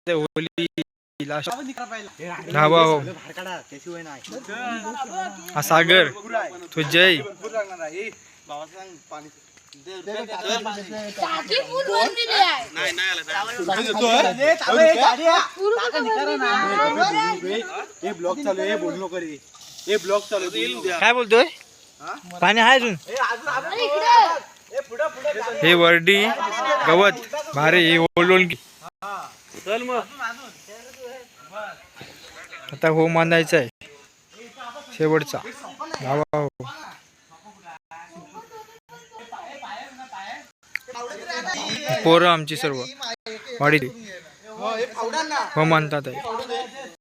Holy धावा हो हा सागर तो जय काय बोलतोय पाणी आहे अजून हे वर्डी गवत भारी हे ओलोल चल मग आता हो मानायचा आहे शेवटचा धावा हो पोरं आमची सर्व वाढीली हो मानतात आहे